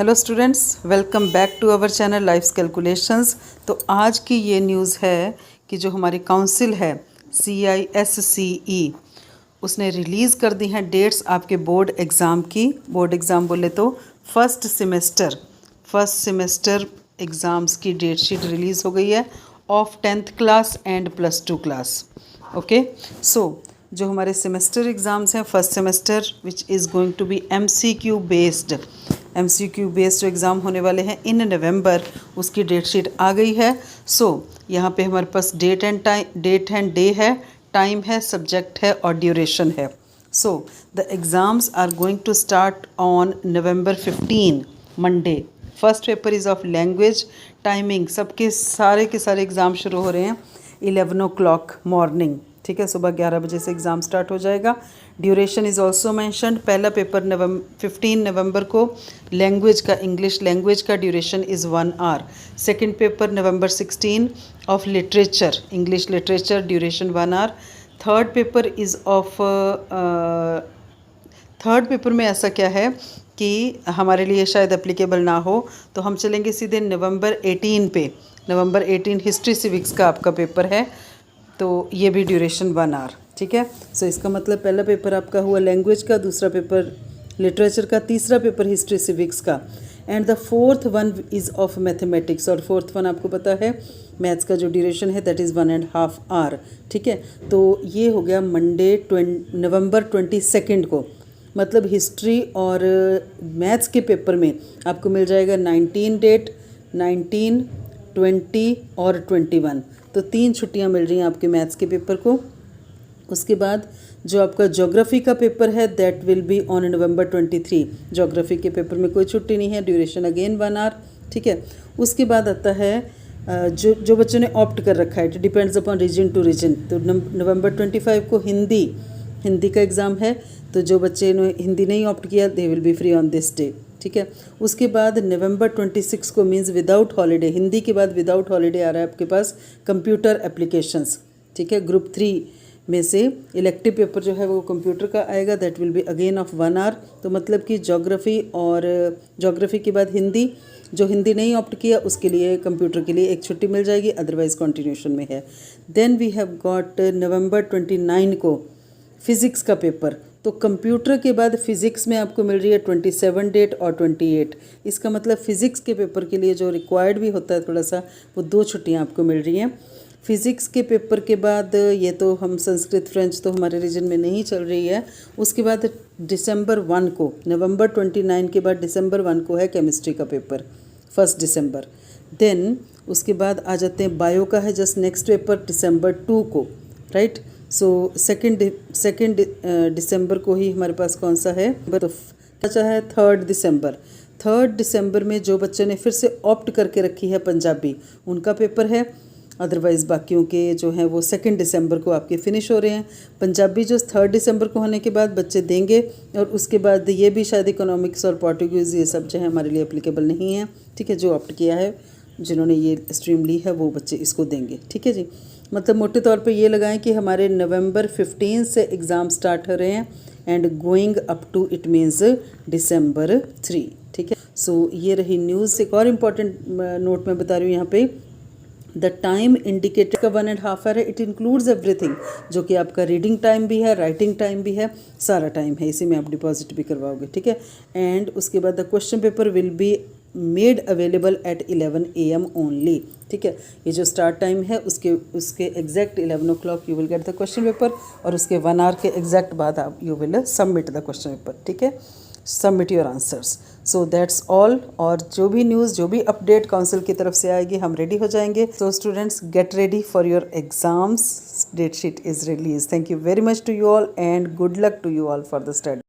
Hello students, welcome back to our channel life's calculations. तो आज की ये न्यूज़ है कि जो हमारी काउंसिल है CISCE, उसने रिलीज़ कर दी हैं डेट्स आपके बोर्ड एग्ज़ाम की। बोर्ड एग्ज़ाम बोले तो फर्स्ट सेमेस्टर एग्ज़ाम्स की डेट शीट रिलीज़ हो गई है of 10th class and +2 class. Okay, so जो हमारे सेमेस्टर एग्ज़ाम्स हैं first semester which is going to be MCQ based जो एग्ज़ाम होने वाले हैं इन नवंबर, उसकी डेट शीट आ गई है। सो यहाँ पे हमारे पास डेट एंड डे है, टाइम है, सब्जेक्ट है और ड्यूरेशन है। So the exams are going to start on November 15 Monday. First paper is of language. Timing सबके सारे के सारे एग्ज़ाम शुरू हो रहे हैं 11 o'clock मॉर्निंग। ठीक है, सुबह 11 बजे से एग्ज़ाम स्टार्ट हो जाएगा। Duration is also mentioned. पहला पेपर 15 नवंबर को लैंग्वेज का, इंग्लिश लैंग्वेज का duration is 1 hour। Second paper November 16 of literature, English literature, duration 1 hour। Third paper is of third paper में ऐसा क्या है कि हमारे लिए शायद एप्लीकेबल ना हो, तो हम चलेंगे सीधे November 18 पे। November 18 हिस्ट्री सिविक्स का आपका पेपर है, तो ये भी ड्यूरेशन 1 hour। ठीक है, सो इसका मतलब पहला पेपर आपका हुआ लैंग्वेज का, दूसरा पेपर लिटरेचर का, तीसरा पेपर हिस्ट्री सिविक्स का, and the fourth one is of mathematics. और फोर्थ वन आपको पता है मैथ्स का जो ड्यूरेशन है दैट इज़ 1.5 hour। ठीक है, तो ये हो गया मंडे November 22 को। मतलब हिस्ट्री और मैथ्स के पेपर में आपको मिल जाएगा 19 डेट, 19, 20 और 21। तो 3 छुट्टियां मिल रही हैं आपके मैथ्स के पेपर को। उसके बाद जो आपका ज्योग्राफी का पेपर है that will be on November 23। Geography के पेपर में कोई छुट्टी नहीं है, ड्यूरेशन अगेन 1 hour। ठीक है, उसके बाद आता है जो बच्चों ने ऑप्ट कर रखा है, it depends upon region to region. तो November 25 को हिंदी का एग्ज़ाम है, तो जो बच्चे ने हिंदी नहीं ऑप्ट किया they will be free on this day. ठीक है, उसके बाद November 26 को मीन्स विदाउट हॉलीडे, हिंदी के बाद विदाउट हॉलीडे आ रहा है आपके पास कंप्यूटर एप्लीकेशंस। ठीक है, ग्रुप 3 में से इलेक्टिव पेपर जो है वो कंप्यूटर का आएगा, that will be again of 1 hour। तो मतलब कि ज्योग्राफी के बाद हिंदी, जो हिंदी नहीं ऑप्ट किया उसके लिए कंप्यूटर के लिए एक छुट्टी मिल जाएगी, अदरवाइज कंटिन्यूशन में है। Then we have got November 29 को फिज़िक्स का पेपर। तो कंप्यूटर के बाद फिज़िक्स में आपको मिल रही है 27 डेट और 28। इसका मतलब फ़िज़िक्स के पेपर के लिए जो रिक्वायर्ड भी होता है थोड़ा सा, वो 2 छुट्टियाँ आपको मिल रही हैं। फ़िज़िक्स के पेपर के बाद ये तो हम संस्कृत फ्रेंच तो हमारे रीजन में नहीं चल रही है। उसके बाद December 1 को, November 29 के बाद December 1 को है केमिस्ट्री का पेपर, 1 December। देन उसके बाद आ जाते हैं बायो का है जस्ट नेक्स्ट पेपर December 2 को, राइट। सो सेकेंड दिसंबर को ही हमारे पास कौन सा है, तो अच्छा है 3rd December में जो बच्चे ने फिर से ऑप्ट करके रखी है पंजाबी, उनका पेपर है। अदरवाइज़ बाकियों के जो हैं वो 2 December को आपके फिनिश हो रहे हैं। पंजाबी जो 3rd December को होने के बाद बच्चे देंगे, और उसके बाद ये भी शायद इकोनॉमिक्स और पोर्टुगीज़ ये सब जो है हमारे लिए एप्लीकेबल नहीं है। ठीक है, जो ऑप्ट किया है, जिन्होंने ये स्ट्रीम ली है वो बच्चे इसको देंगे। ठीक है जी, मतलब मोटे तौर पे ये लगाएं कि हमारे November 15 से एग्ज़ाम स्टार्ट हो रहे हैं and going up to it means December 3। ठीक है, सो ये रही न्यूज़। एक और इम्पॉर्टेंट नोट मैं बता रही हूँ यहाँ पे, द टाइम इंडिकेटर का 1.5 hour है, इट इंक्लूड्स एवरीथिंग, जो कि आपका रीडिंग टाइम भी है, राइटिंग टाइम भी है, सारा टाइम है, इसी में आप डिपॉजिट भी करवाओगे। ठीक है, एंड उसके बाद the question paper will be made available at 11 AM only. ठीक है, ये जो स्टार्ट टाइम है उसके exact 11 o'clock you will get the question paper, और उसके 1 hour के एग्जैक्ट बाद आप you will submit the question paper. ठीक है, submit your answers. So that's all. और जो भी न्यूज़, जो भी अपडेट काउंसिल की तरफ से आएगी हम रेडी हो जाएंगे। So students, get ready for your exams, date sheet is release. Thank you very much to you all and good luck to you all for the study.